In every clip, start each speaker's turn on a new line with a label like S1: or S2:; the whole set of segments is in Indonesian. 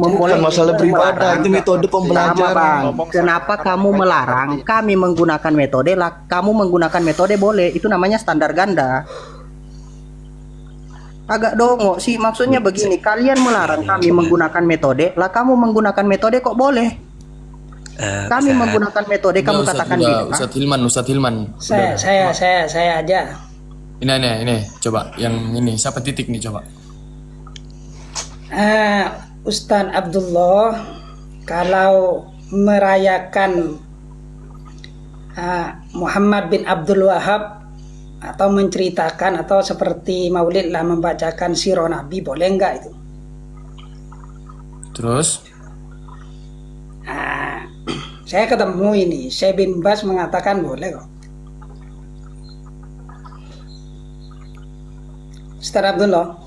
S1: bukan masalah beribadah, itu metode pembelajaran.
S2: Kenapa kamu melarang kami menggunakan metode? Kamu menggunakan metode boleh, itu namanya standar ganda. Agak dongo sih, maksudnya begini, kalian melarang kami menggunakan metode, kamu menggunakan metode kok boleh? Kami menggunakan metode, kamu katakan gitu.
S3: Ustadz Hilman.
S4: Saya aja.
S3: Ini, coba yang ini siapa titik nih coba?
S4: Ustadz Abdullah, kalau merayakan Muhammad bin Abdul Wahab atau menceritakan atau seperti Maulid lah membacakan sirah Nabi, boleh enggak itu?
S3: Terus?
S4: Saya ketemu ini, Syekh bin Bas mengatakan boleh kok. Ustaz Abdullah.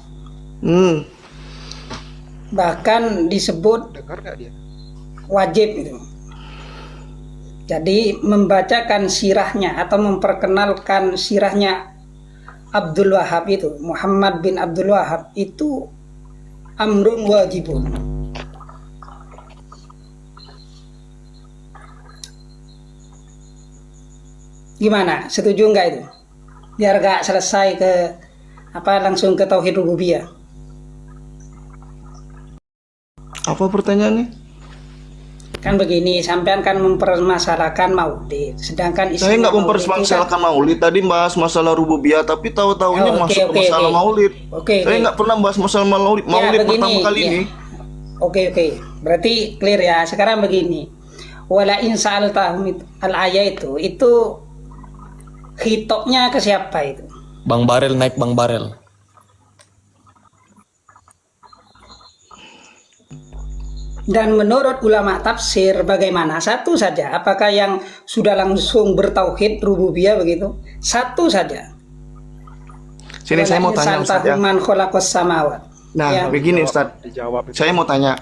S4: Bahkan disebut wajib itu. Jadi membacakan sirahnya atau memperkenalkan sirahnya Abdul Wahab itu, Muhammad bin Abdul Wahab itu amrun wajibun. Gimana? Setuju nggak itu? Biar gak selesai ke langsung ke tauhid rububiyah.
S1: Apa pertanyaannya?
S4: Kan begini, sampean kan mempermasalahkan maulid, sedangkan
S1: saya nggak mempermasalahkan maulid, tadi bahas masalah rububiyah, tapi tahu-tahunya masuk masalah maulid. Saya nggak pernah bahas masalah maulid pertama kali ini.
S4: Oke, berarti clear ya. Sekarang begini, wala in sa'altahum al-ayat itu hitopnya ke siapa itu?
S3: Bang Barel naik Bang Barel.
S4: Dan menurut ulama tafsir bagaimana? Satu saja. Apakah yang sudah langsung bertauhid rububiyah begitu? Satu saja.
S1: Sini saya mau tanya Ustaz ya. Nah, begini Ustaz. Saya mau tanya.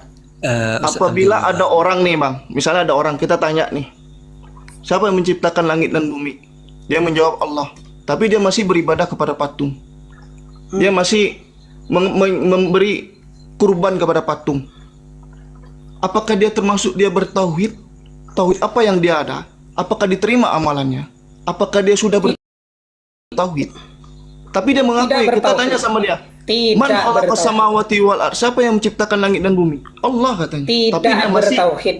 S1: Apabila ada orang nih Bang, misalnya ada orang, kita tanya nih, siapa yang menciptakan langit dan bumi? Dia menjawab Allah. Tapi dia masih beribadah kepada patung. Dia masih memberi kurban kepada patung. Apakah dia termasuk dia bertauhid? Tauhid apa yang dia ada? Apakah diterima amalannya? Apakah dia sudah bertauhid? Tapi dia mengakui, kita tanya sama dia, man khalaqas samawati wal ardh? Siapa yang menciptakan langit dan bumi? Allah katanya. Tapi dia masih bertauhid.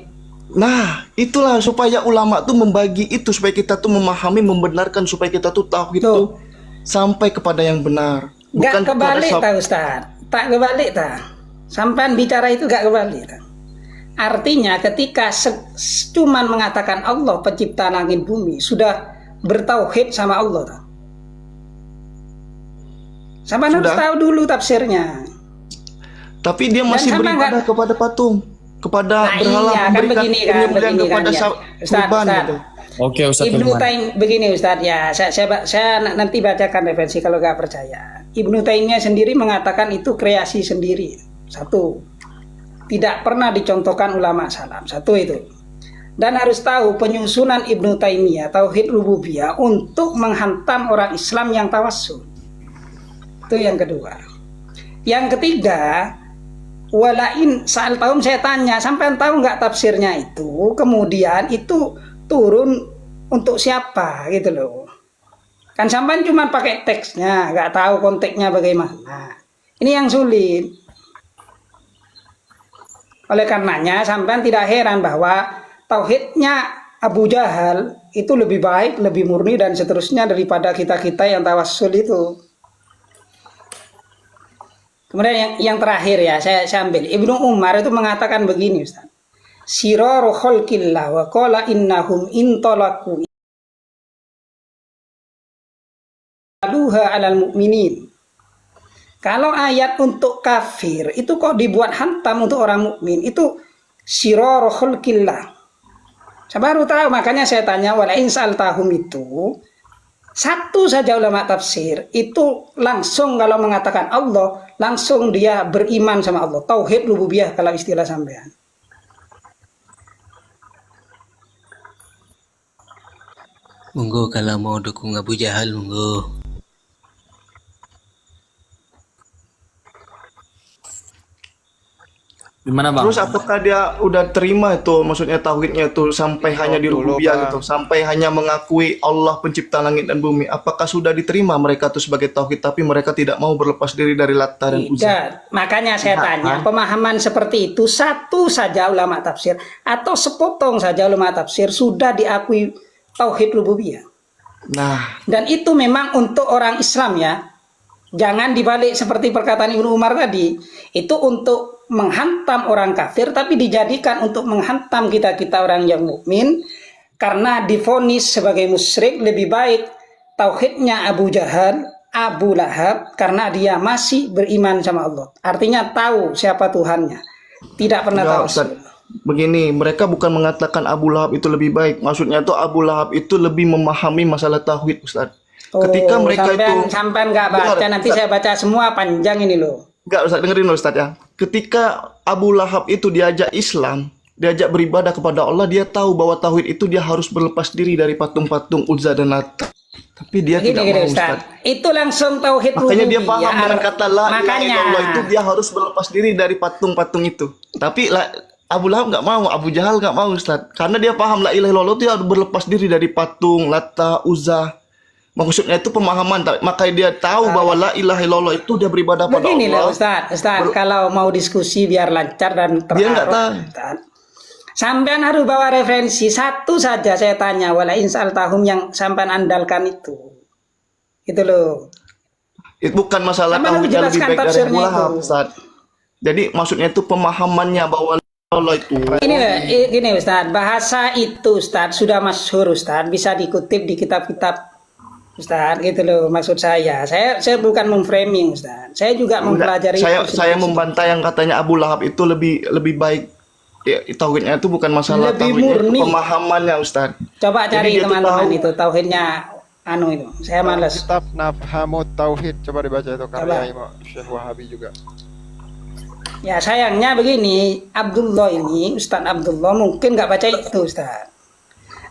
S1: Nah, itulah supaya ulama tuh membagi itu, supaya kita tuh memahami, membenarkan, supaya kita tuh tauhid tuh sampai kepada yang benar.
S4: Bukan kebalik ta Ustaz. Tak kebalik ta. Sampai bicara itu gak kebalik ta. Artinya ketika cuman mengatakan Allah pencipta langit bumi, sudah bertauhid sama Allah. Sampai harus tahu dulu tafsirnya.
S1: Tapi dia masih beribadah kepada patung, kepada berhala,
S4: iya, kan begini
S1: kepada kurban gitu.
S3: Oke Ustaz
S4: Ibnu Taimiyah begini Ustaz ya, saya nanti bacakan referensi kalau nggak percaya. Ibnu Taimiyah sendiri mengatakan itu kreasi sendiri. Satu. Tidak pernah dicontohkan ulama salam. Satu itu. Dan harus tahu penyusunan Ibnu Taimiyah tauhid rububiyah untuk menghantam orang Islam yang tawassul. Itu yang kedua. Yang ketiga, walain saal tahun saya tanya, sampai tahu nggak tafsirnya itu? Kemudian itu turun untuk siapa gitu loh. Kan sampai cuma pakai teksnya, nggak tahu konteksnya bagaimana. Ini yang sulit. Oleh karenanya sampean tidak heran bahwa tauhidnya Abu Jahal itu lebih baik, lebih murni dan seterusnya daripada kita-kita yang tawassul itu. Kemudian yang terakhir ya, saya ambil. Ibnu Umar itu mengatakan begini Ustaz. Siraru khalqillah wa qala innahum intalaku aluha alal mu'minin. Kalau ayat untuk kafir itu kok dibuat hantam untuk orang mukmin, itu siraru khalqillah. Saya baru tahu, makanya saya tanya wala in sa'altahum itu satu saja ulama tafsir itu langsung kalau mengatakan Allah langsung dia beriman sama Allah, tauhid rububiyah kalau istilah sampean.
S5: Monggo kalau mau dukung Abu Jahal monggo.
S3: Gimana bang?
S1: Terus apakah dia udah terima itu, maksudnya tauhidnya itu sampai hanya di rububiyah gitu, sampai hanya mengakui Allah pencipta langit dan bumi? Apakah sudah diterima mereka itu sebagai tauhid, tapi mereka tidak mau berlepas diri dari Lata dan Uzza?
S4: Tidak. Makanya saya tanya, pemahaman seperti itu satu saja ulama tafsir atau sepotong saja ulama tafsir sudah diakui tauhid rububiyah.
S1: Nah,
S4: Dan itu memang untuk orang Islam ya. Jangan dibalik seperti perkataan Ibnu Umar tadi. Itu untuk menghantam orang kafir, tapi dijadikan untuk menghantam kita-kita orang yang mukmin, karena divonis sebagai musyrik. Lebih baik tauhidnya Abu Jahal, Abu Lahab, karena dia masih beriman sama Allah. Artinya tahu siapa Tuhannya. Tidak pernah tahu.
S1: Ustaz, begini, mereka bukan mengatakan Abu Lahab itu lebih baik. Maksudnya tuh Abu Lahab itu lebih memahami masalah tauhid, Ustaz. Ketika mereka
S4: sampai nggak baca, dengar, nanti Ustaz, saya baca semua panjang ini loh.
S1: Enggak, Ustaz, dengerin loh, Ustaz ya. Ketika Abu Lahab itu diajak Islam, diajak beribadah kepada Allah, dia tahu bahwa tauhid itu dia harus berlepas diri dari patung-patung Uzza dan Lata. Tapi dia tidak mau, Ustaz.
S4: Itu langsung tauhid rububiyah.
S1: Makanya dia paham dengan kata la ilaha illallah itu dia harus berlepas diri dari patung-patung itu. Tapi Abu Lahab nggak mau, Abu Jahal nggak mau, Ustaz. Karena dia paham la ilaha illallah itu harus berlepas diri dari patung, Lata, Uzza. Maksudnya itu pemahaman, makanya dia tahu bahwa la ilaha illallah itu dia beribadah pada Allah.
S4: Beginilah Ustaz, kalau mau diskusi biar lancar dan teraruf, dia nggak tahu. Sampean harus bawa referensi satu saja. Saya tanya, wala insal tahum yang sampean andalkan itu loh.
S1: Itu bukan masalah tauhidnya lebih baik dari Abu Lahab, Ustaz. Jadi maksudnya itu pemahamannya bahwa Allah itu.
S4: Gini Ustaz, bahasa itu Ustaz sudah masyhur Ustaz, bisa dikutip di kitab-kitab Ustaz, gitu loh maksud saya. Saya bukan memframing Ustaz. Saya juga mempelajari.
S1: Saya membantah yang katanya Abu Lahab itu lebih baik. Ya, tauhidnya itu bukan masalah
S4: lebih
S1: tauhidnya,
S4: murni.
S1: itu pemahamannya Ustaz.
S4: Coba cari teman-teman itu tauhidnya itu. Saya malas.
S6: Kitab Nafhamut Tauhid, coba dibaca itu karya Imam Syekh Wahabi juga.
S4: Ya sayangnya begini, Abdullah ini, Ustaz Abdullah mungkin nggak baca itu Ustaz.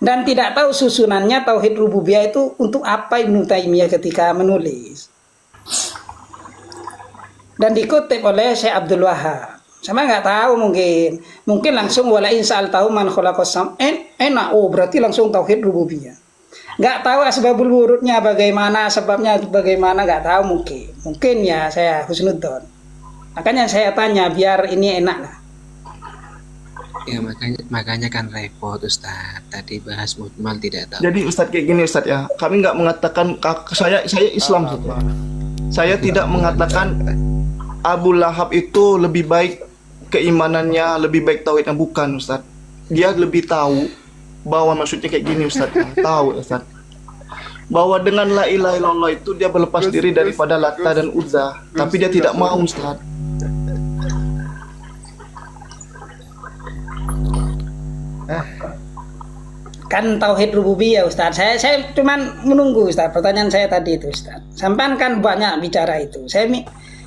S4: Dan tidak tahu susunannya tauhid rububiyah itu untuk apa Ibnu Taimiyah ketika menulis. Dan dikutip oleh Syekh Abdul Wahab. Sama nggak tahu mungkin langsung wala in sa'altahu man khalaqas enak, berarti langsung tauhid rububiyah. Nggak tahu asbabul wurudnya bagaimana, sebabnya bagaimana, nggak tahu mungkin ya saya husnudzon. Makanya saya tanya biar ini enak lah.
S5: Ya makanya kan repot Ustaz. Tadi bahas mujmal tidak tahu.
S1: Jadi Ustaz kayak gini Ustaz ya. Kami nggak mengatakan saya Islam saja. Saya tidak mengatakan Abu Lahab itu lebih baik keimanannya, lebih baik tauhidnya, bukan Ustaz. Dia lebih tahu bahwa maksudnya kayak gini Ustaz. Tahu Ustaz. Bahwa dengan la ilaha illallah itu dia berlepas diri daripada Lata dan Uzza, tapi dia tidak mau Ustaz.
S4: Kan tauhid rububiyah Ustaz. Saya cuman menunggu Ustaz. Pertanyaan saya tadi itu Ustaz. Sampai kan banyak bicara itu. Saya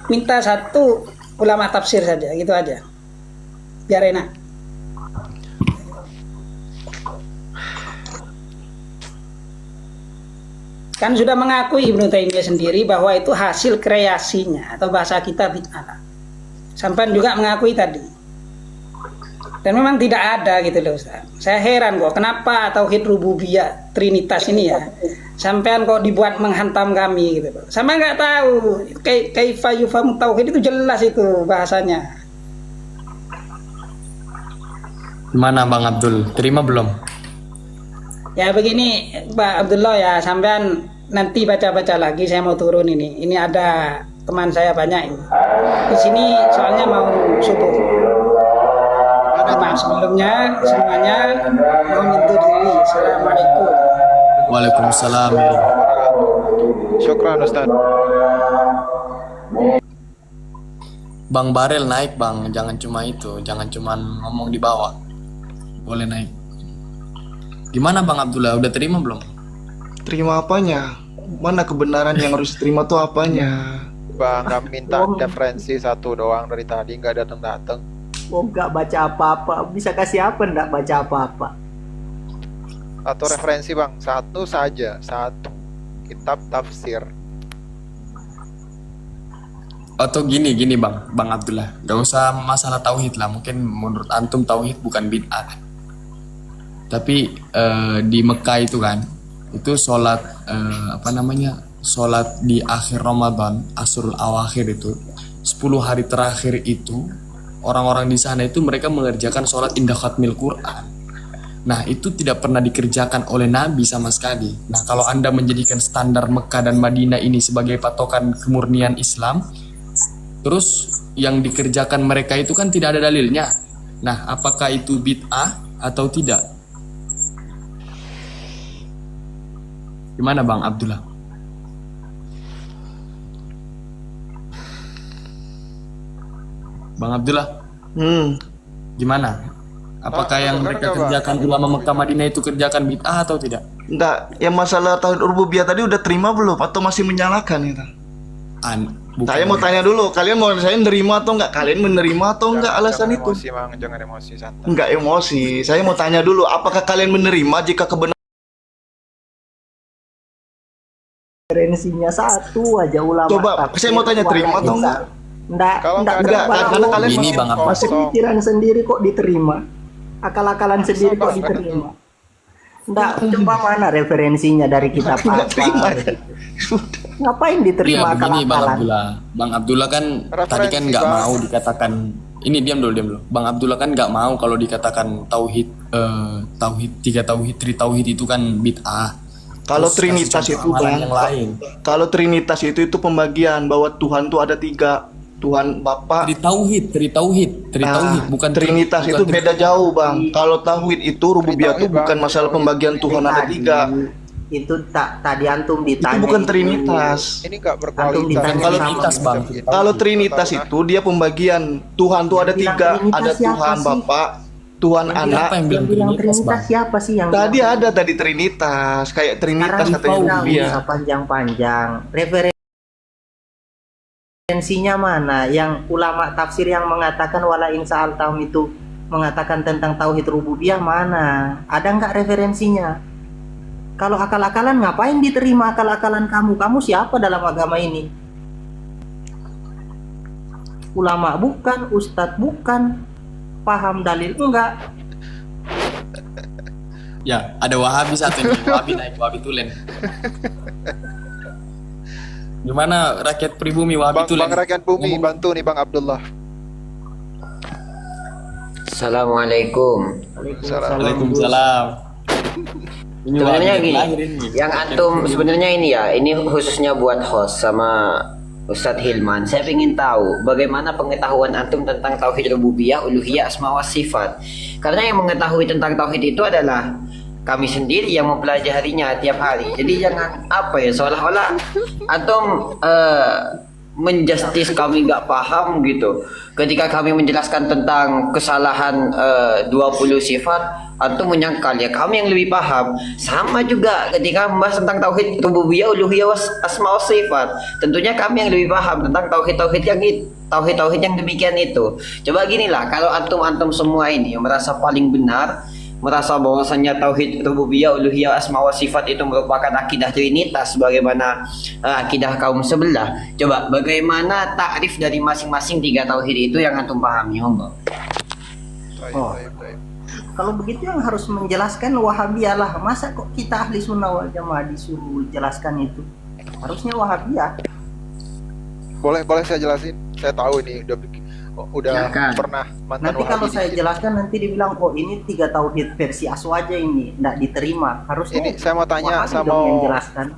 S4: minta satu ulama tafsir saja, gitu aja. Biar enak. Kan sudah mengakui Ibnu Taimiyah sendiri bahwa itu hasil kreasinya, atau bahasa kita bid'ah. Sampai juga mengakui tadi. Dan memang tidak ada gitu loh Ustaz. Saya heran kok kenapa tauhid rububiyah trinitas ini ya sampean kok dibuat menghantam kami gitu loh. Sampai nggak tahu kaifa yufhamu tauhid itu jelas itu bahasanya.
S3: Gimana Bang Abdul? Terima belum?
S4: Ya begini Pak Abdullah ya, sampean nanti baca-baca lagi, saya mau turun ini. Ini ada teman saya banyak ini. Di sini soalnya mau subuh. Maaf sebelumnya semuanya, mohon undur diri. Assalamualaikum.
S3: Waalaikumsalam.
S6: Syukran Ustaz.
S3: Bang Barel naik Bang, jangan cuma itu, jangan cuma ngomong di bawah. Boleh naik. Gimana Bang Abdullah, udah terima belum?
S1: Terima apanya? Mana kebenaran yang harus diterima tuh apanya?
S6: Bang, kami minta referensi satu doang dari tadi, nggak datang-datang.
S2: Nggak baca apa-apa, bisa kasih apa nggak baca apa-apa?
S6: Atau referensi Bang, satu saja, satu kitab tafsir.
S3: atau gini Bang Abdullah, gak usah masalah tauhid lah, mungkin menurut antum tauhid bukan bid'ah kan. Tapi di Mekah itu kan, itu sholat sholat di akhir Ramadan, Asrul Awakhir itu 10 hari terakhir itu orang-orang di sana itu mereka mengerjakan sholat indah khatmil Quran. Nah itu tidak pernah dikerjakan oleh Nabi sama sekali. Nah kalau Anda menjadikan standar Mekah dan Madinah ini sebagai patokan kemurnian Islam, terus yang dikerjakan mereka itu kan tidak ada dalilnya. Nah apakah itu bid'ah atau tidak? Gimana Bang Abdullah? Bang Abdullah, gimana? Apakah yang mereka kerjakan ulama Mekah Madinah itu kerjakan bid'ah atau tidak?
S1: Enggak, yang masalah tauhid rububiyah tadi udah terima belum atau masih menyalahkan itu? Saya mau tanya dulu, kalian mau saya menerima atau enggak? Kalian menerima atau enggak alasan itu?
S6: Emosi, Bang. Jangan emosi, santai.
S1: Enggak emosi. Saya mau tanya dulu, apakah kalian menerima jika kebenaran
S2: Referensinya satu aja ulama.
S1: Coba, saya mau tanya terima atau enggak?
S2: Enggak,
S1: karena kalian
S3: Gini, Bang,
S2: masih pikiran sendiri kok diterima. Akal-akalan sendiri kok diterima. Enggak, coba mana referensinya dari kitab apa? Ngapain diterima
S3: begini
S2: akal-akalan?
S3: Bang Abdullah kan tadi kan nggak mau dikatakan ini diam dulu. Bang Abdullah kan nggak mau kalau dikatakan tauhid tiga tauhid itu kan bid'ah.
S1: Kalau
S3: Terus
S1: trinitas
S3: kasih
S1: itu
S3: amalan
S1: Bang,
S3: yang lain.
S1: kalau trinitas itu pembagian bahwa Tuhan tuh ada 3, Tuhan Bapa.
S3: Tauhid, bukan
S1: Trinitas itu beda jauh Bang. Kalau tauhid itu rububiyah itu bukan masalah pembagian Tuhan ada 3.
S2: Itu tadi antum ditanya.
S1: Itu bukan trinitas.
S6: Ini nggak
S2: Antum
S6: berkualitas.
S2: ditanya
S3: Kalau
S2: sama
S3: trinitas, Bang.
S1: Kalau trinitas itu dia pembagian Tuhan tuh ada 3, ada Tuhan Bapa, Tuhan Anak.
S3: Apa yang bilang
S2: Trinitas
S3: Bang?
S2: siapa sih yang
S1: Tadi ada tadi trinitas, kayak trinitas katanya rububiyah.
S2: panjang-panjang. Referensinya mana? Yang ulama tafsir yang mengatakan wala in sa'altahum itu mengatakan tentang tauhid rububiyah mana? Ada nggak referensinya? Kalau akal-akalan ngapain diterima akal-akalan kamu? Kamu siapa dalam agama ini? Ulama bukan, ustadz bukan, paham dalil enggak?
S3: Ya, ada Wahabi satu nih, Wahabi Tulen. Gimana rakyat pribumi Wahabi Tulen?
S6: Bang rakyat bumi, bantu nih Bang Abdullah.
S7: Assalamualaikum.
S3: Waalaikumsalam.
S7: Sebenarnya gini, yang antum sebenarnya ini khususnya buat host sama Ustadz Hilman. Saya ingin tahu bagaimana pengetahuan antum tentang tauhid rububiyah, uluhiyah, asma wa sifat. Karena yang mengetahui tentang tauhid itu adalah kami sendiri yang mempelajarinya tiap hari. Jadi jangan seolah-olah antum menjustis kami nggak paham gitu. Ketika kami menjelaskan tentang kesalahan 20 sifat, antum menyangkal ya kami yang lebih paham. Sama juga ketika membahas tentang tauhid rububiyah, uluhiyah, asma wa sifat. Tentunya kami yang lebih paham tentang tauhid yang demikian itu. Coba ginilah, kalau antum semua ini merasa paling benar, merasa bahwasanya tauhid rububiyah, uluhiyah, asma wa sifat itu merupakan akidah trinitas sebagaimana akidah kaum sebelah. Coba bagaimana takrif dari masing-masing 3 tauhid itu yang antum pahami, monggo.
S2: Kalau begitu yang harus menjelaskan Wahabiyah lah. Masa kok kita ahli sunnah wal jamaah disuruh jelaskan itu? Harusnya Wahabiyah.
S6: Boleh saya jelasin? Saya tahu ini udah pernah mantan
S2: Nanti kalau
S6: Wahabi
S2: saya
S6: di sini.
S2: jelaskan nanti dibilang ini 3 tauhid versi aswaja ini nggak diterima. Harusnya
S6: Ini saya mau tanya
S2: Wahabi
S6: sama
S2: dong yang jelaskan.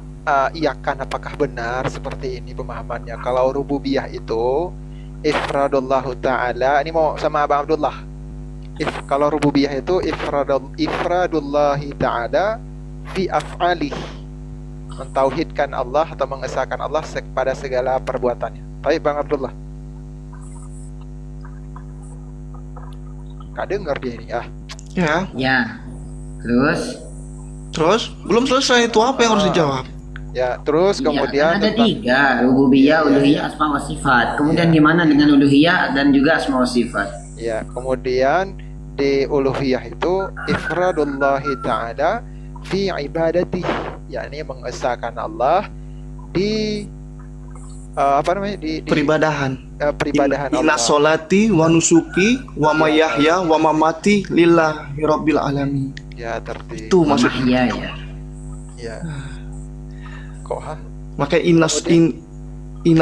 S6: Iyakan apakah benar seperti ini pemahamannya? Kalau rububiyah itu ifradullahu ta'ala, ini mau sama Abang Abdullah. Kalau rububiyah itu ifradullahi ta'ala fi af'alih, mentauhidkan Allah atau mengesahkan Allah pada segala perbuatannya. Baik Bang Abdullah. Gak denger dia ini
S1: Ya.
S7: Ya.
S1: Terus belum selesai, itu apa yang harus dijawab?
S6: Ya, terus kemudian
S7: kan ada 3, rububiyah, uluhiyah, asma wa sifat. Kemudian gimana dengan uluhiyah dan juga asma wa sifat?
S6: Ya, kemudian di uluhiyah itu ifradullahi ta'ala fi ibadati, yakni mengesahkan Allah di apa namanya di
S1: peribadahan.
S6: peribadahan
S1: Inna
S6: Allah.
S1: solati wa nusuki wa mayahya wa mamati lillahi rabbil alamin.
S6: Ya tertib.
S1: Itu maksudnya.
S7: Iya ya.
S6: Ya. Kok
S1: Maka inna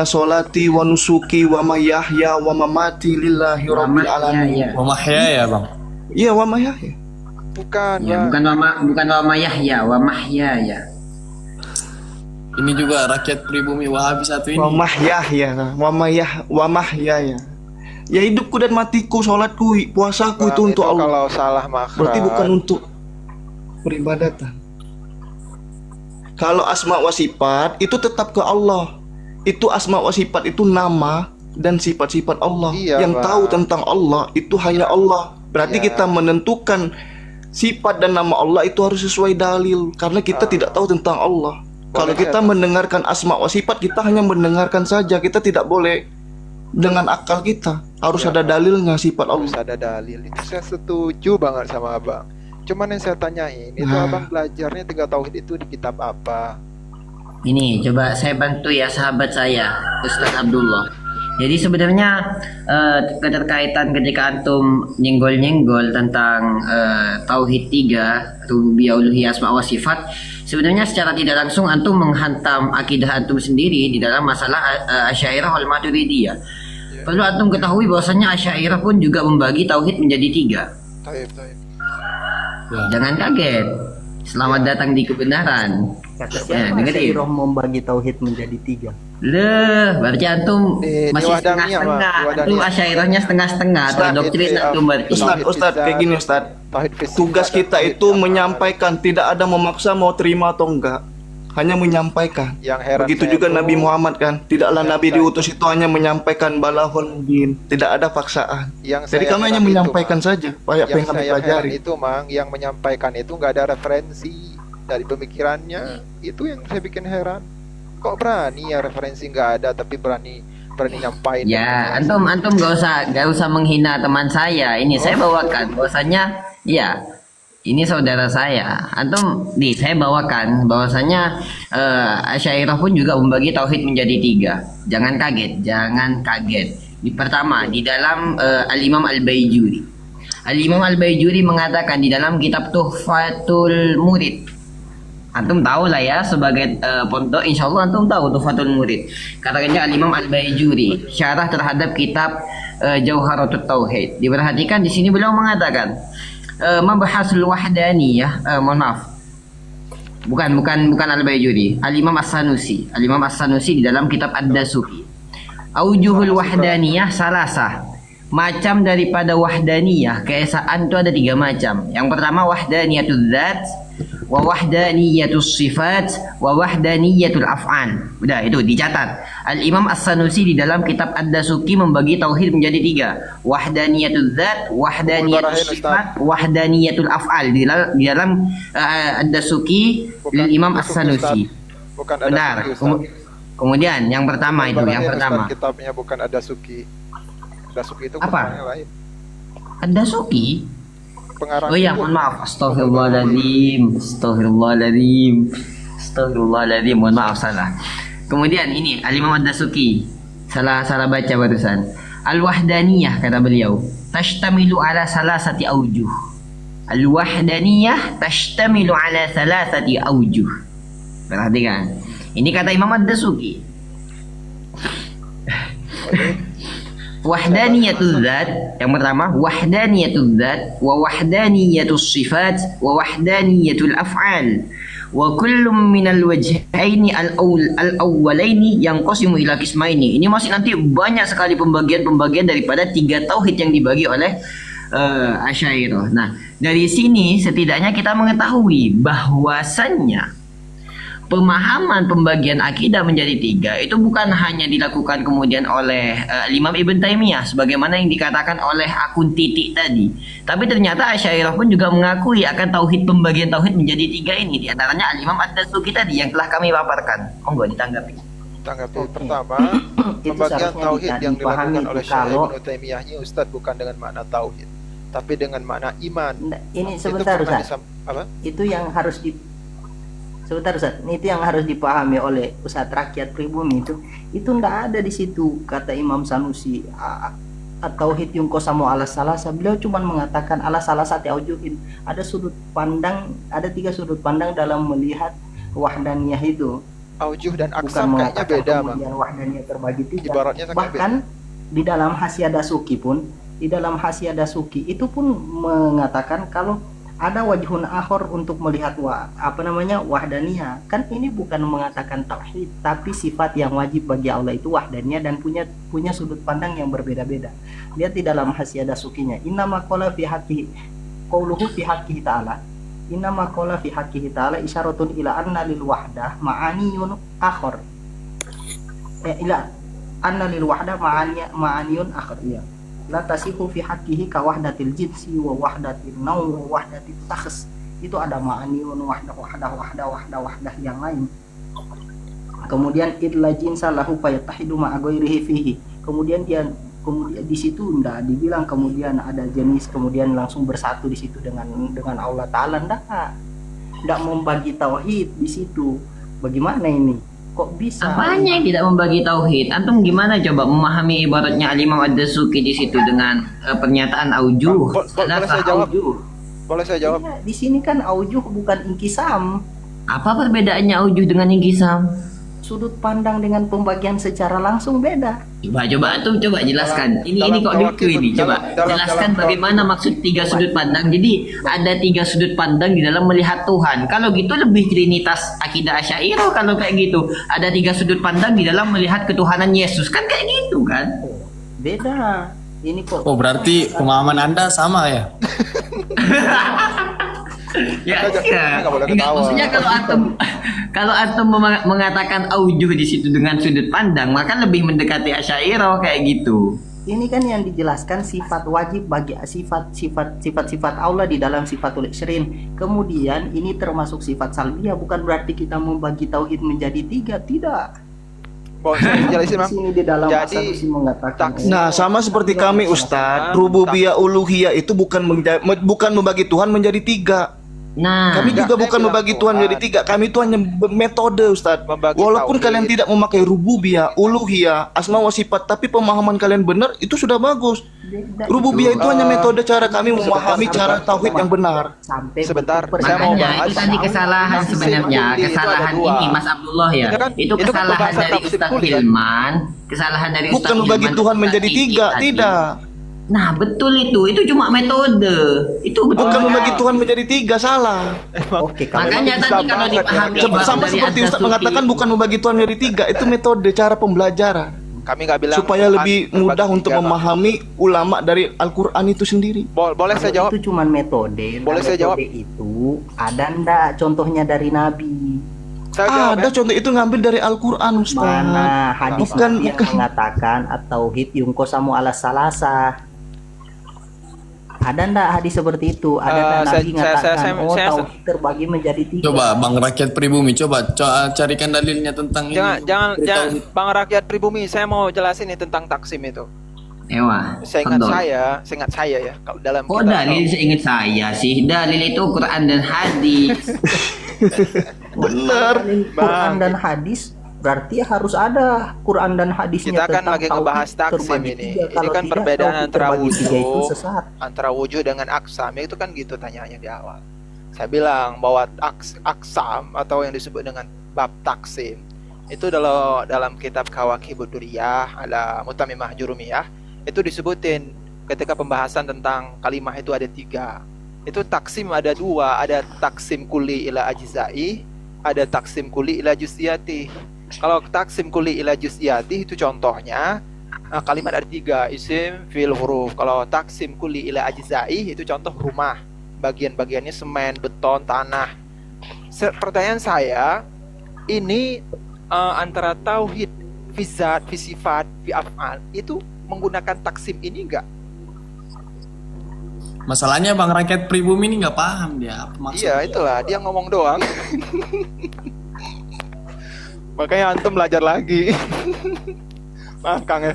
S1: solati wa nusuki wa mayahya wa mamati lillahi rabbil alamin.
S7: Iya.
S3: Wa mahya ya bang.
S1: Iya, wa mayahya.
S6: bukan,
S7: Ya,
S6: Bang.
S7: bukan wa Yahya, wa Mahya ya.
S3: Ini juga rakyat pribumi Wahabi satu ini.
S1: Wa mahyahya, wa mahyaya. Ya hidupku dan matiku, sholatku, puasaku
S6: Bang,
S1: itu untuk Allah.
S6: Kalau salah makhraj.
S1: Berarti bukan untuk peribadatan. Kalau asma wa sifat itu tetap ke Allah. Itu asma wa sifat itu nama dan sifat-sifat Allah.
S6: Iya,
S1: Yang
S6: Bang.
S1: tahu tentang Allah itu hanya Allah. Berarti
S6: Iya.
S1: kita menentukan sifat dan nama Allah itu harus sesuai dalil, karena kita tidak tahu tentang Allah. Kalau
S6: Boleh
S1: kita
S6: saya-
S1: mendengarkan asma wa sifat, kita hanya mendengarkan saja. Kita tidak boleh dengan akal kita. Harus
S6: Ya,
S1: ada dalilnya sifat
S6: Harus
S1: Allah.
S6: ada dalil. Itu saya setuju banget sama Abang. Cuman yang saya tanyain, itu
S1: Nah.
S6: Abang belajarnya 3 tauhid itu di kitab apa?
S7: Ini coba saya bantu ya sahabat saya, Ustaz Abdullah. Jadi sebenarnya keterkaitan ketika antum nyenggol-nyenggol tentang tauhid 3, rububiyah, uluhiyah, asma wa sifat, sebenarnya secara tidak langsung antum menghantam akidah antum sendiri di dalam masalah Asy'ariyah wal Maturidiyah. Perlu antum ketahui bahwasanya Asy'ariyah pun juga membagi tauhid menjadi 3.
S6: Taib.
S7: Jangan kaget. Selamat datang di kebenaran.
S2: Kata
S7: Ya,
S2: siapa
S7: dengerin.
S2: Asy'ariyah membagi tauhid menjadi 3?
S7: Leh, berarti antum
S6: Di
S7: masih
S6: Wahdamiyah,
S7: setengah-setengah.
S6: Bang.
S7: Antum
S6: Wahdamiyah.
S7: Asy'ariyahnya setengah-setengah.
S1: Ustaz,
S7: Doktrin
S6: itu,
S7: antum berarti.
S1: Ustaz, kayak gini Ustaz.
S6: Tauhid fisik.
S1: Tugas kita itu menyampaikan, tidak ada memaksa mau terima atau enggak. Hanya menyampaikan.
S6: Yang heran
S1: Begitu
S6: saya
S1: juga
S6: tuh-
S1: Nabi Muhammad kan. Tidaklah
S6: Yang
S1: Nabi
S6: saya-
S1: diutus itu hanya menyampaikan balahul mubin. Tidak ada paksaan.
S6: Yang
S1: Jadi
S6: saya
S1: kami hanya
S6: heran itu,
S1: menyampaikan
S6: Mang.
S1: saja apa yang
S6: Yang
S1: kami
S6: saya heran
S1: pelajari.
S6: itu, Mang, yang menyampaikan itu nggak ada referensi dari pemikirannya. Itu yang saya bikin heran. Kok berani ya referensi nggak ada tapi berani nyampain.
S7: Ya, antum gak usah menghina teman saya. Ini saya bawakan bahwasanya ya ini saudara saya. Saya bawakan bahwasanya Asy'ariyah pun juga membagi tauhid menjadi 3. Jangan kaget. Pertama, di dalam Al-Imam Al-Baijuri. Al-Imam Al-Baijuri mengatakan di dalam kitab Tuhfatul Murid. Antum tahu lah ya, sebagai pondok insyaallah antum tahu Tuhfatul Murid. Katanya Al-Imam Al-Baijuri, syarah terhadap kitab Jauharatut Tauhid. Diperhatikan di sini beliau mengatakan Mabahasul Wahdaniyah, mohon maaf. Bukan Al-Baijuri, Al-Imam As-Sanusi. Al-Imam As-Sanusi di dalam kitab Ad-Dasuki. Aujuhul Wahdaniyah salasah. Macam daripada wahdaniyah, keesaan itu ada 3 macam. Yang pertama wahdaniyatul dzat, wa wahdaniyatus sifat, wa wahdaniyatul af'an. Udah itu dicatat. Al-Imam As-Sanusi di dalam kitab Ad-Dasuki membagi tauhid menjadi 3. Wahdaniyatul dzat, wahdaniyatus sifat, wahdaniyatul af'al. Di dalam Ad-Dasuki lil Imam As-Sanusi.
S6: Bukan ada
S7: Benar.
S6: Suki, Ustaz.
S7: Kemudian yang pertama itu, yang
S6: Ustaz,
S7: pertama.
S6: kitabnya bukan ada Suki. Ada Suki itu
S7: Apa?
S6: pengarang yang lain.
S7: Ad-Dasuki.
S6: Pengarang
S7: Oh iya,
S6: itu-
S7: mohon maaf. Astagfirullahaladzim. Mohon maaf salah. Kemudian ini Al-Imam Ad-Dasuki. Salah baca barusan. Al-Wahdaniyah kata beliau, tashtamilu ala salasati aujuh. Al-Wahdaniyah tashtamilu ala salasati aujuh. Perhatikan. Ini kata Imam Ad-Dasuki. Wahdaniyatul dzat, yang pertama wahdaniyatul dzat wa wahdaniyatus sifat wa wahdaniyatul af'al wa kullum minal wajhaini al-awwalaini yanqasimu ila qismaini. Ini masih nanti banyak sekali pembagian-pembagian daripada 3 tauhid yang dibagi oleh Asy'ariyah. Nah, dari sini setidaknya kita mengetahui bahwasannya pemahaman pembagian akidah menjadi 3 itu bukan hanya dilakukan kemudian oleh Imam Ibn Taimiyah sebagaimana yang dikatakan oleh akun titik tadi, tapi ternyata Asy'ariyah pun juga mengakui akan pembagian tauhid menjadi 3 ini, di antaranya Al-Imam Ad-Dasuki tadi yang telah kami paparkan. Monggo ditanggapi.
S6: Tanggapi
S2: Oke.
S6: pertama,
S2: Itu
S6: pembagian
S2: seharusnya
S6: tauhid
S2: tidak
S6: yang
S2: dipahami
S6: dilakukan oleh Syekh
S2: kalau-
S6: Ibnu Taimiyahnya Ustadz bukan dengan makna tauhid, tapi dengan makna iman.
S2: Nah, ini
S6: Itu
S2: sebentar
S6: pernah
S2: Ustaz.
S6: apa?
S2: Itu yang harus Sebentar Ustaz, itu yang harus dipahami oleh Ustaz rakyat pribumi itu ndak ada di situ kata Imam Sanusi at-tauhid yung kosamu ala salasa. Beliau cuma mengatakan ala salasati aujuhin. Ada sudut pandang, ada 3 sudut pandang dalam melihat wahdaniyah itu.
S6: Aujuh dan
S2: Bukan
S6: aksam kayaknya
S2: mengatakan
S6: beda, Bang.
S2: kemudian wahdaniyah terbagi 3.
S6: Ibaratnya sangat
S2: Bahkan di dalam Hasya Dasuki pun, di dalam Hasya Dasuki itu pun mengatakan kalau ada wajhun akhor untuk melihat wahdaniyah. Kan ini bukan mengatakan tauhid, tapi sifat yang wajib bagi Allah itu wahdaniyah dan punya sudut pandang yang berbeda-beda. Lihat di dalam Hasya Dasukinya, innama qala fi haqqihi qauluhu fi haqqihi ta'ala. Innama qala fi haqqihi ta'ala isyaratun ila anna lil wahdah ma'aniyun akhor. Ila anna lil wahdah ma'aniyun akhor, ya. La tasihu fi haqqihi ka wahdatil jinsi wa wahdatil naw wa wahdatil takhs. Itu ada ma'aniun wahdah yang lain. Kemudian idla jinsa lahu fayatahidu ma'a ghairihi fihi. Kemudian di situ ndak dibilang kemudian ada jenis kemudian langsung bersatu di situ dengan Allah Ta'ala, ndak membagi tauhid di situ. Bagaimana ini? Kok bisa?
S7: Apanya yang tidak membagi tauhid? Antum gimana coba memahami ibaratnya Al-Imam Ad-Dasuki di situ dengan pernyataan aujuh?
S6: Boleh saya jawab? Boleh saya jawab?
S2: Ya, di sini kan aujuh bukan inkisam.
S7: Apa perbedaannya aujuh dengan inkisam?
S2: Sudut pandang dengan pembagian secara langsung beda.
S7: Coba antum coba jelaskan. Ini kok lucu ini. Coba jelaskan bagaimana maksud 3 sudut pandang. Jadi ada 3 sudut pandang di dalam melihat Tuhan. Kalau gitu lebih trinitas akidah Asy'ariyah kalau kayak gitu. Ada 3 sudut pandang di dalam melihat ketuhanan Yesus. Kan kayak gitu kan?
S2: Beda. Ini kok.
S3: Oh, berarti pemahaman Anda sama ya?
S7: Ya, enggak, maksudnya kalau antum mengatakan aujuh di situ dengan sudut pandang, maka lebih mendekati Asy'ariyah kayak gitu.
S2: Ini kan yang dijelaskan sifat wajib bagi sifat Allah di dalam sifatul isyrin. Kemudian ini termasuk sifat salbiyah, bukan berarti kita membagi tauhid menjadi 3, tidak.
S6: Saya jelasin, Bang.
S2: Sini di dalam
S6: Jadi
S2: mengatakan.
S1: Nah, sama seperti kami Ustadz, rububiyah uluhiyah itu bukan membagi Tuhan menjadi 3.
S7: Nah,
S1: Kami juga bukan membagi Tuhan menjadi 3. Kami itu hanya metode, Ustadz. Walaupun kalian tidak memakai rububiyah, uluhiyah, asma wa sifat, tapi pemahaman kalian benar, itu sudah bagus. Rububiyah itu hanya metode cara kami memahami cara tauhid yang benar.
S6: Sebentar, saya mau
S7: makanya
S6: bahas.
S7: itu tadi kesalahan sebenarnya, kesalahan ini Mas Abdullah ya. Itu kesalahan dari Ustaz Hilman, kesalahan dari Ustaz
S1: Bukan membagi
S7: Hilman,
S1: Tuhan
S7: Ustaz
S1: menjadi
S7: Diki
S1: 3,
S7: tadi.
S1: tidak.
S7: Nah betul itu cuma metode. Itu betul.
S1: Bukan membagi Tuhan menjadi 3, salah.
S2: Oke, kalau
S7: Makanya tadi kalau dipahami
S1: Sama
S7: dari
S1: seperti Ustadz
S7: Ad-Dasuki
S1: mengatakan bukan membagi Tuhan menjadi 3, itu metode cara pembelajaran.
S6: Kami nggak bilang
S1: Supaya lebih
S6: terbagi
S1: mudah untuk
S6: 3, Bang.
S1: memahami ulama dari Al-Quran itu sendiri.
S6: Boleh saya jawab?
S2: itu cuman metode.
S6: Boleh saya jawab?
S2: Itu ada ndak contohnya dari Nabi?
S6: Saya jawab,
S1: Ada
S6: ya.
S1: contoh itu ngambil dari Al-Quran, Ustaz.
S2: Mana hadis
S1: Bukan-
S2: Nabi yang mengatakan at-tauhid yungkosamu ala salasa? Ada ndak hadis seperti itu? Ada ndak Nabi mengatakan tauhid terbagi menjadi 3?
S3: Coba Bang Rakyat Pribumi, coba carikan dalilnya tentang
S6: Jangan
S3: ini.
S6: Bang Rakyat Pribumi, saya mau jelasin nih tentang taksim itu.
S7: Ewa.
S6: Seingat
S7: Fadol.
S6: saya ya, kalau dalam
S7: Kok dalil seingat saya sih? Dalil itu Quran dan hadis.
S1: Benar.
S2: Quran dan hadis berarti harus ada Quran dan hadisnya.
S6: Kita kan
S2: tentang
S6: lagi ngebahas
S2: tauhid
S6: taksim
S2: terbagi
S6: ini.
S2: 3.
S6: Ini
S2: Kalau
S6: kan
S2: tidak,
S6: perbedaan
S2: tauhid
S6: antara
S2: terbagi 3 itu
S6: wujud,
S2: sesat.
S6: antara wujud dengan aksam. Itu kan gitu tanyanya di awal. Saya bilang bahwa aksam atau yang disebut dengan bab taksim itu dalam kitab Kawakibud Duriyah ala Mutamimah Jurumiyah itu disebutin ketika pembahasan tentang kalimah itu ada 3. Itu taksim ada 2, ada taksim kuli ila ajzai, ada taksim kuli ila juz'iyati. Kalau taksim kuli ila juz'iyati itu contohnya kalimat ada 3, isim, fi'il, huruf. Kalau taksim kuli ila ajzai itu contoh rumah, bagian-bagiannya semen, beton, tanah. Pertanyaan saya, ini antara tauhid, fi zat, fi sifat, fi af'al itu menggunakan taksim ini enggak?
S3: Masalahnya Bang Rakyat Pribumi ini nggak paham dia apa maksudnya.
S6: Iya, itulah dia ngomong doang. Makanya antum belajar lagi. Maaf Kang ya.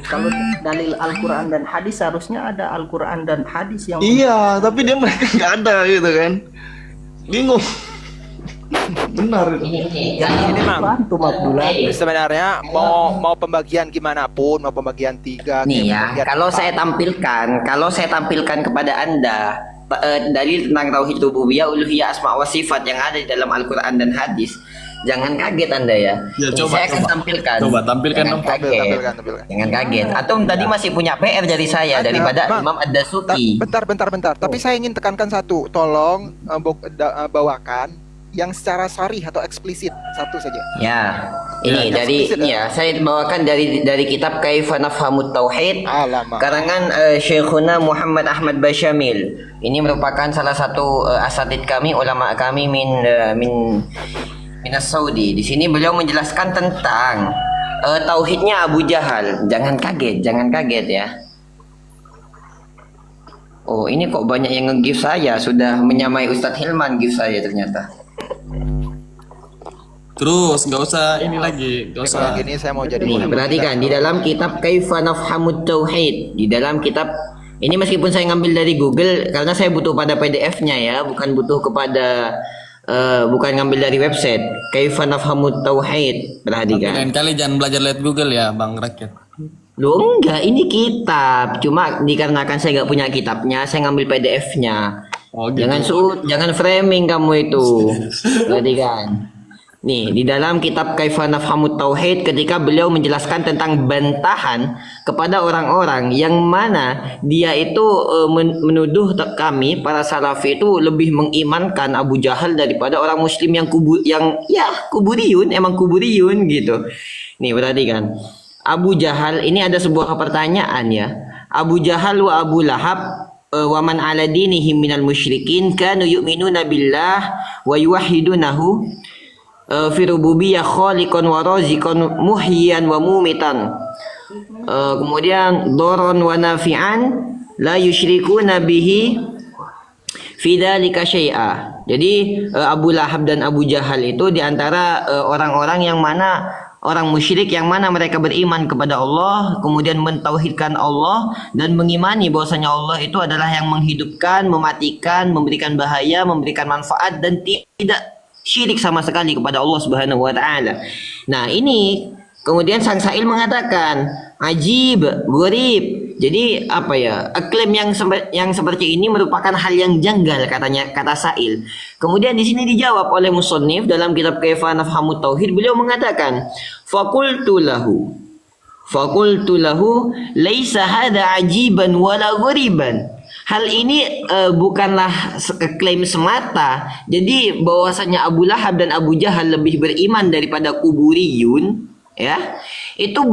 S2: Kalau dalil Al-Quran dan hadis harusnya ada Al-Quran dan hadis yang
S1: Iya, tapi dia mereka nggak ada gitu kan. Bingung. Benar itu.
S6: Ini Mang,
S2: Antum Abdullah.
S6: sebenarnya mau pembagian gimana pun, mau pembagian 3
S7: Nih ya, kalau saya tampilkan kepada Anda dalil tentang tauhid rububiyah, uluhiyah, asma wa sifat yang ada di dalam Al-Qur'an dan hadis, jangan kaget Anda ya.
S3: Ya,
S7: Ini
S3: coba,
S7: saya akan
S3: coba.
S7: tampilkan.
S3: Coba tampilkan
S7: Jangan
S3: dong.
S7: kaget.
S6: tampilkan.
S7: Jangan kaget. Atom tadi masih punya PR dari saya
S6: Ada,
S7: daripada
S6: Bang.
S7: Imam Ad-Dasuki.
S6: Bentar. Tapi saya ingin tekankan satu, tolong bawakan yang secara sarih atau eksplisit satu saja.
S7: Ya, ini
S6: Ya,
S7: dari
S6: eksplisit,
S7: ya saya bawakan dari kitab Kaifa Nafhamut Tauhid
S6: Alamak.
S7: karangan Syekhuna Muhammad Ahmad Basyamil. Ini merupakan salah satu asatid kami, ulama kami Minas Saudi. Di sini beliau menjelaskan tentang tauhidnya Abu Jahal. Jangan kaget ya. Oh, ini kok banyak yang nge-give saya, sudah menyamai Ustadz Hilman give saya ternyata.
S3: Terus nggak usah ini lagi, nggak usah.
S6: Kalau gini saya mau jadi
S7: Nih, perhatikan di dalam kitab Kaifa Nafhamut Tauhid, di dalam kitab ini meskipun saya ngambil dari Google karena saya butuh pada PDF-nya ya, bukan butuh kepada bukan ngambil dari website. Kaifa Nafhamut Tauhid. Perhatikan.
S3: Lain kali jangan belajar lihat Google ya, Bang Rakyat.
S7: Loh enggak, ini kitab. Cuma dikarenakan saya nggak punya kitabnya, saya ngambil PDF-nya.
S3: Oh, gitu.
S7: Jangan framing kamu itu. Perhatikan. Nih, di dalam kitab Kaifa Nafhamut Tauhid ketika beliau menjelaskan tentang bantahan kepada orang-orang yang mana dia itu menuduh kami para salafi itu lebih mengimankan Abu Jahal daripada orang muslim yang kuburiyun, emang kuburiyun gitu. Nih, perhatikan. Abu Jahal, ini ada sebuah pertanyaan ya. Abu Jahal wa Abu Lahab wa man ala dinihim minal musyrikin kanu yu'minuna billah wa yuwahhidunahu fi rububiyyah khaliqan wa raziqan muhyian wa mumitan. Kemudian doron wa nafi'an la yusyrikuna bihi fi dzalika syai'a. Jadi Abu Lahab dan Abu Jahal itu diantara orang-orang yang mana orang musyrik yang mana mereka beriman kepada Allah, kemudian mentauhidkan Allah dan mengimani bahwasanya Allah itu adalah yang menghidupkan, mematikan, memberikan bahaya, memberikan manfaat dan tidak syirik sama sekali kepada Allah Subhanahu wa taala. Nah, ini kemudian sang Sa'il mengatakan, ajib, gharib. Jadi apa ya? Klaim yang seperti ini merupakan hal yang janggal kata Sa'il. Kemudian di sini dijawab oleh musannif dalam kitab Kaifa Nafhamut Tauhid, beliau mengatakan, faqultu lahu laisa hadza ajiban wala ghariban. Hal ini bukanlah klaim semata. Jadi bahwasanya Abu Lahab dan Abu Jahal lebih beriman daripada kuburiyun, ya. Itu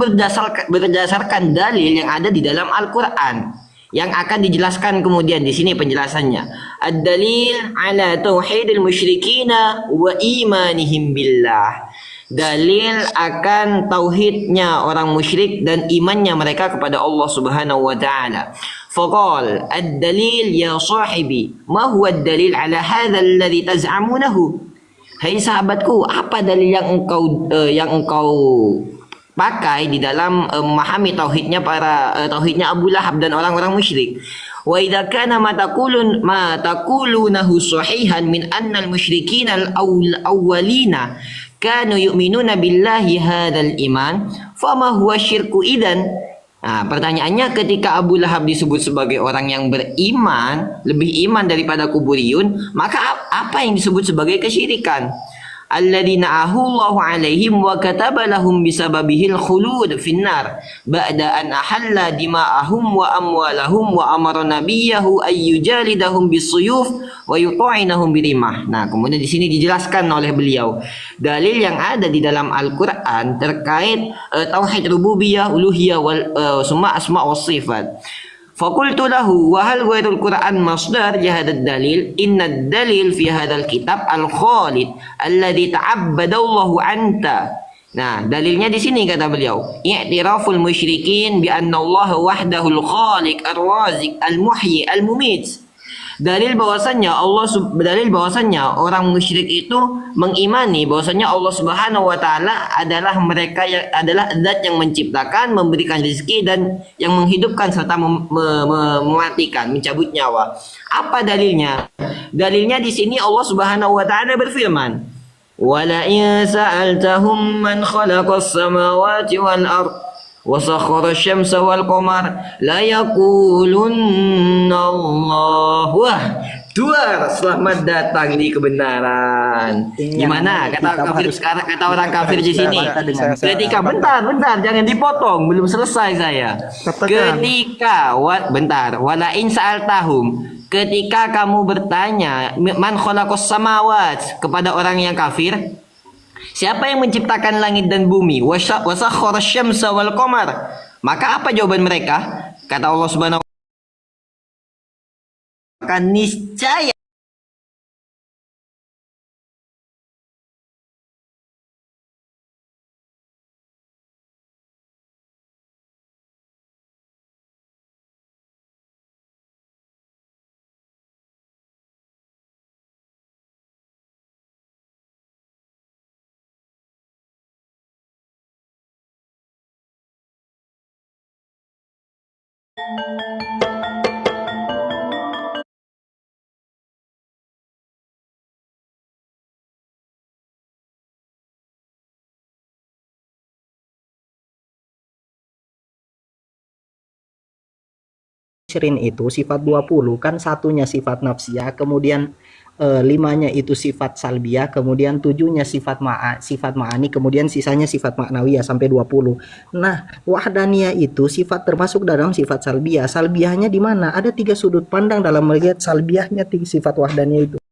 S7: berdasarkan dalil yang ada di dalam Al-Qur'an yang akan dijelaskan kemudian di sini penjelasannya. Ad-dalil ala tauhidil musyrikina wa imanihim billah. Dalil akan tauhidnya orang musyrik dan imannya mereka kepada Allah Subhanahu wa taala. Faqal ad-dalil ya sahibi, ma huwa ad-dalil ala hadha alladhi taz'amunahu? Hai sahabatku, apa dalil yang engkau pakai di dalam memahami tauhidnya tauhidnya Abu Lahab dan orang-orang musyrik? Wa idza kana ma taqulunahu sahihan min anna al-musyrikin al-awwalina kanu yu'minuna billahi hadzal iman fama huwa syirku idan. Nah, pertanyaannya ketika Abu Lahab disebut sebagai orang yang beriman, lebih iman daripada kuburiyun, maka apa yang disebut sebagai kesyirikan? Alladzina ahullahu alaihim wa kataba lahum bisababihil khulud finnar ba'da an ahalla dima'ahum wa amwalahum wa amara nabiyahu ayyujalidahum bisuyuf wa yuta'inahum birimah. Nah, kemudian di sini dijelaskan oleh beliau dalil yang ada di dalam Al-Qur'an terkait tauhid rububiyah, uluhiyah wal summa asma wa sifat. Fakultu lahu wa hal ghairul Qur'an masdar jahadad dalil inna dalil fi hadzal kitab al-khalid alladhi ta'abbadallahu anta. Nah, dalilnya di sini kata beliau, i'tiraful musyrikin bi anna Allah wahdahul khaliq ar-raziq al-muhyi al-mumit. Dalil bahwasannya orang musyrik itu mengimani bahwasannya Allah Subhanahu wa taala adalah mereka yang adalah zat yang menciptakan, memberikan rezeki dan yang menghidupkan serta mematikan, mencabut nyawa. Apa dalilnya? Dalilnya di sini Allah Subhanahu wa taala berfirman, "Wala in sa'altahum man khalaqas samawati wal ard وسخر الشمس والقمر لا يقولن الله." Wah, duar, selamat datang di kebenaran. Gimana kata orang kafir di sini? Ketika bentar, jangan dipotong, belum selesai saya. Ketika walain sa'altahum, ketika kamu bertanya man khalaqas samawat kepada orang yang kafir, siapa yang menciptakan langit dan bumi? Wasakhkhara syamsa wal qamar. Maka apa jawaban mereka? Kata Allah Subhanahu wa taala, niscaya
S2: Syirin itu sifat 20 kan, satunya sifat nafsiyah, kemudian 5-nya itu sifat salbiyah, kemudian 7-nya sifat ma'ani, kemudian sisanya sifat maknawiyah sampai 20. Nah, wahdaniyah itu sifat termasuk dalam sifat salbiyah. Salbiyahnya di mana? Ada 3 sudut pandang dalam melihat salbiyahnya sifat wahdaniyah itu.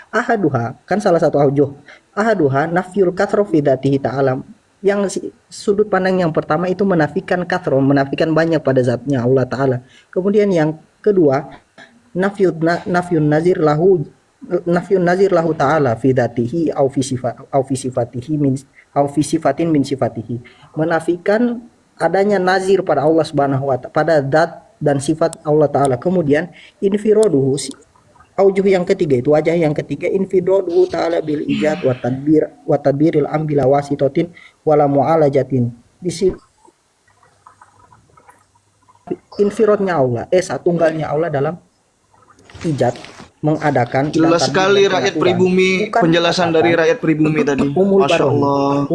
S2: Ahaduha, kan salah satu aujuh. Ahaduha nafyul kathro fi dzatihi ta'ala. Yang sudut pandang yang pertama itu menafikan kathro, menafikan banyak pada zatnya Allah Ta'ala. Kemudian yang kedua, nafyun nazir lahu ta'ala fi dzatihi au fi sifatin min sifatihi. Menafikan adanya nazir pada Allah Subhanahu wa taala, pada zat dan sifat Allah Ta'ala. Kemudian infiraduhu, aujuh yang ketiga itu, wajah yang ketiga, infiraduhu ta'ala bil ijad wa tadbiril ambila wasitotin wala mu'alajatin. Di sini infirodnya Allah, tunggalnya Allah dalam ijad, mengadakan.
S1: Jelas sekali rakyat pribumi, penjelasan dari rakyat pribumi tadi. Masya Allah.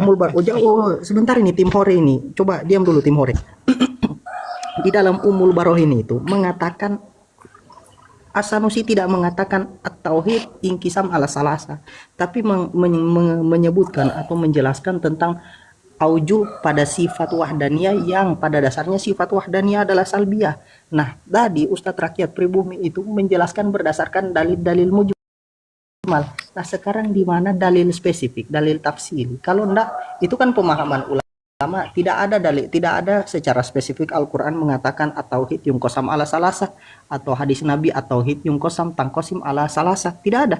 S2: Sebentar ini Tim Hore ini, coba diam dulu Tim Hore. Di dalam Umul Baroh ini itu mengatakan, As-Sanusi tidak mengatakan at-tauhid inkisam ala salasa, tapi menyebutkan atau menjelaskan tentang aujuh pada sifat wahdaniyah yang pada dasarnya sifat wahdaniyah adalah salbiyah. Nah, tadi Ustadz rakyat pribumi itu menjelaskan berdasarkan dalil-dalil mujmal. Nah, sekarang di mana dalil spesifik, dalil tafsir? Kalau enggak, itu kan pemahaman ulama, tidak ada dalil, tidak ada secara spesifik Al-Qur'an mengatakan at-tauhid yungkosam ala salasa, atau hadis Nabi at-tauhid yungkosam tangkosim ala salasa, tidak ada.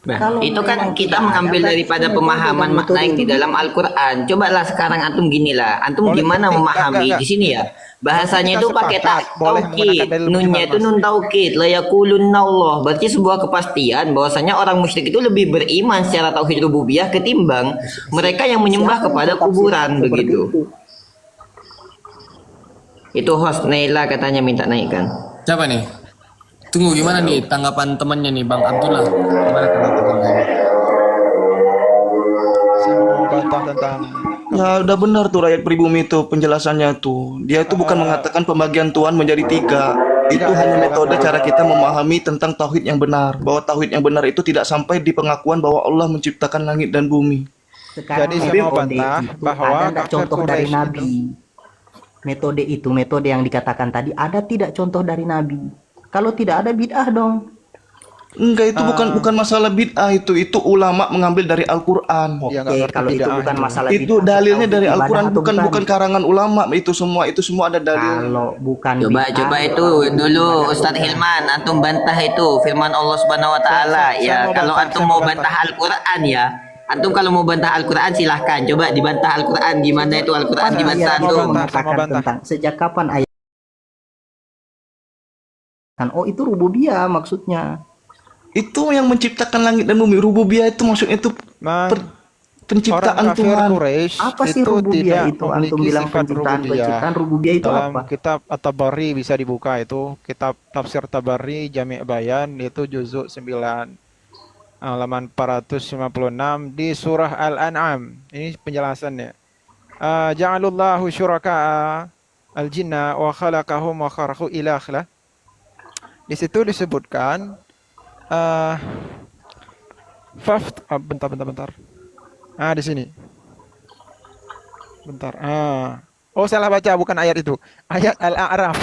S7: Nah, itu kan kita mengambil daripada pemahaman makna yang di dalam Al-Qur'an. Cobalah sekarang antum ginilah. Antum gimana memahami di sini ya? Bahasanya itu pakai taukid. Nunnya itu nun taukid. La yaqulunna Allah. Berarti sebuah kepastian bahwasanya orang musyrik itu lebih beriman secara tauhid rububiyah ketimbang mereka yang menyembah kepada kuburan begitu. Itu host Naila katanya minta naikkan.
S3: Siapa nih? Tunggu, gimana nih tanggapan temannya nih Bang Abdullah? Gimana tanggapannya?
S6: Saya mau membantah tentang
S1: Ya udah benar tuh rakyat pribumi itu penjelasannya tuh. Dia itu bukan mengatakan pembagian Tuhan menjadi 3. Itu hanya metode cara kita memahami tentang tauhid yang benar. Bahwa tauhid yang benar itu tidak sampai di pengakuan bahwa Allah menciptakan langit dan bumi.
S2: Sekarang
S6: Jadi saya mau bantah bahwa
S2: ada contoh dari Nabi. Metode itu, metode yang dikatakan tadi, ada tidak contoh dari Nabi? Kalau tidak ada, bid'ah dong.
S1: Enggak, itu bukan masalah bid'ah, itu ulama mengambil dari Al-Qur'an.
S6: Ya,
S2: Oke, kalau itu bukan masalah
S1: Itu
S2: bid'ah,
S1: dalilnya
S2: tauhid
S1: dari
S2: ibadah
S1: Al-Qur'an,
S2: atau
S1: bukan karangan ulama. Itu semua ada dalil.
S2: Kalau bukan
S7: Coba itu dulu Ustadz Hilman, antum bantah itu firman Allah Subhanahu wa taala ya. Kalau antum mau bantah Al-Qur'an ya, antum kalau mau bantah Al-Qur'an silahkan. Coba dibantah Al-Qur'an, gimana itu Al-Qur'an dibantah antum.
S2: mengatakan tentang sejak kapan ayat Kan oh itu rububiyah maksudnya.
S1: Itu yang menciptakan langit dan bumi. Rububiyah itu maksudnya itu
S6: Man,
S1: penciptaan
S6: orang kafir
S1: Tuhan.
S6: Quraisy
S2: Apa sih
S6: itu
S2: rububiyah
S6: tidak
S2: itu? Antum
S6: memiliki
S2: bilang
S6: sifat
S2: penciptaan rububiyah itu
S6: Dalam
S2: apa?
S6: kitab At-Tabari bisa dibuka itu, kitab tafsir Tabari Jami' Bayan itu juzuk 9 halaman 456 di surah Al-An'am. Ini penjelasannya. Ja'alullahu syuraka'a al-jinna wa khalaqahum wa kharaqu ilakhlah. Di situ disebutkan bentar. Di sini. Bentar. Oh, salah baca, bukan ayat itu. Ayat Al-A'raf.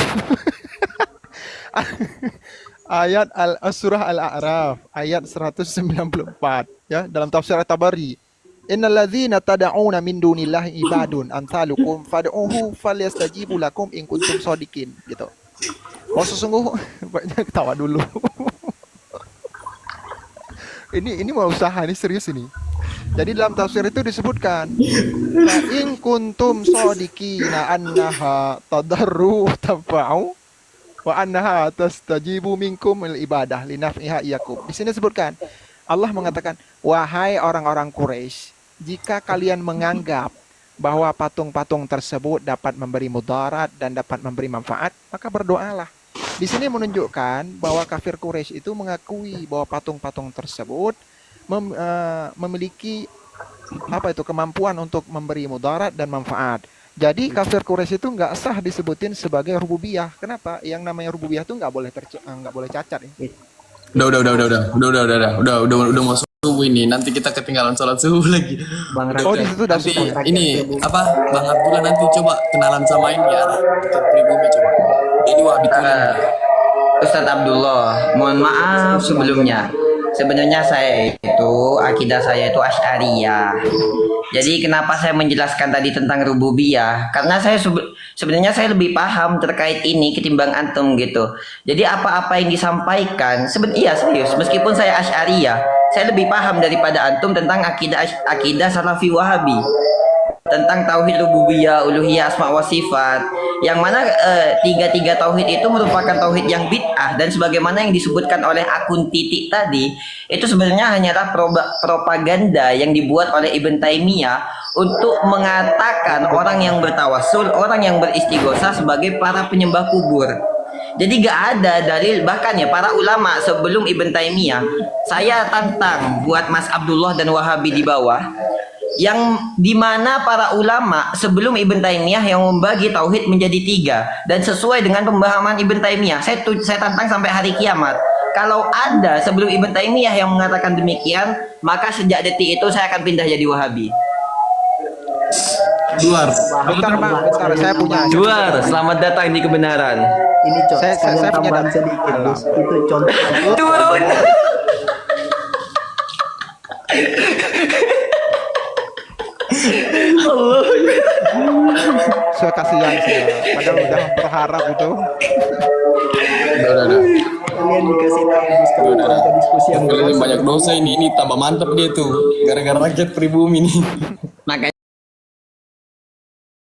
S6: Ayat Surah Al-A'raf, ayat 194 ya, dalam tafsir At-Tabari. Innalladzina tad'una min dunillahi ibadun amsalukum fad'uhu falyastajibu lakum in kuntum shadiqin gitu. Oh, sesungguhnya banyak ketawa dulu. ini mau usaha, ini serius ini. Jadi dalam tafsir itu disebutkan in kuntum shadiqina annaha tadarru tafa'u wa annaha tastajibu minkum al ibadah linaf'iha iyakum. Di sini disebutkan Allah mengatakan, wahai orang-orang Quraisy, jika kalian menganggap bahwa patung-patung tersebut dapat memberi mudarat dan dapat memberi manfaat, maka berdoalah. Di sini menunjukkan bahwa kafir Quraisy itu mengakui bahwa patung-patung tersebut memiliki kemampuan untuk memberi mudarat dan manfaat. Jadi kafir Quraisy itu nggak sah disebutin sebagai rububiyah. Kenapa? Yang namanya rububiyah itu nggak boleh cacat ya.
S3: Udah mau subuh ini. Nanti kita ketinggalan sholat subuh lagi.
S2: Bang
S6: Oh, di situ udah
S3: Nanti
S6: subuh.
S3: ini apa? Bang Abdullah nanti coba kenalan sama ini ya. Kita pribumi coba. Ini Wahabi
S7: Ustadz Abdullah, mohon maaf sebelumnya. Sebenarnya akidah saya itu Asy'ariyah. Jadi kenapa saya menjelaskan tadi tentang rububiyah? Karena saya sebenarnya saya lebih paham terkait ini ketimbang antum gitu. Jadi apa-apa yang disampaikan serius. Meskipun saya Asy'ariyah, saya lebih paham daripada antum tentang akidah Salafi Wahabi. Tentang tauhid rububiyah, uluhiyah, asma wa sifat, yang mana tiga tauhid itu merupakan tauhid yang bid'ah, dan sebagaimana yang disebutkan oleh akun titik tadi, itu sebenarnya hanyalah propaganda yang dibuat oleh Ibn Taimiyah untuk mengatakan orang yang bertawassul, orang yang beristighosah sebagai para penyembah kubur. Jadi gak ada dalil, bahkan ya para ulama sebelum Ibn Taimiyah, saya tantang buat Mas Abdullah dan Wahabi di bawah, yang dimana para ulama sebelum Ibn Taimiyah yang membagi tauhid menjadi 3, dan sesuai dengan pemahaman Ibn Taimiyah, saya tantang sampai hari kiamat, kalau ada sebelum Ibn Taimiyah yang mengatakan demikian, maka sejak detik itu saya akan pindah jadi Wahabi.
S6: Bentar, saya punya.
S7: Juar, selamat datang di kebenaran.
S2: Ini
S6: Saya punya
S2: tambahan
S6: data.
S2: sedikit, Gus. Itu contoh.
S7: Turun.
S6: Saya kasihan sih, padahal udah berharap itu.
S3: Udah.
S2: Kalian dikasih tahu Gus kalau ada diskusi yang
S3: Kalian banyak dosa ini tambah mantap dia tuh. Gara-gara rakyat pribumi nih.
S7: Makanya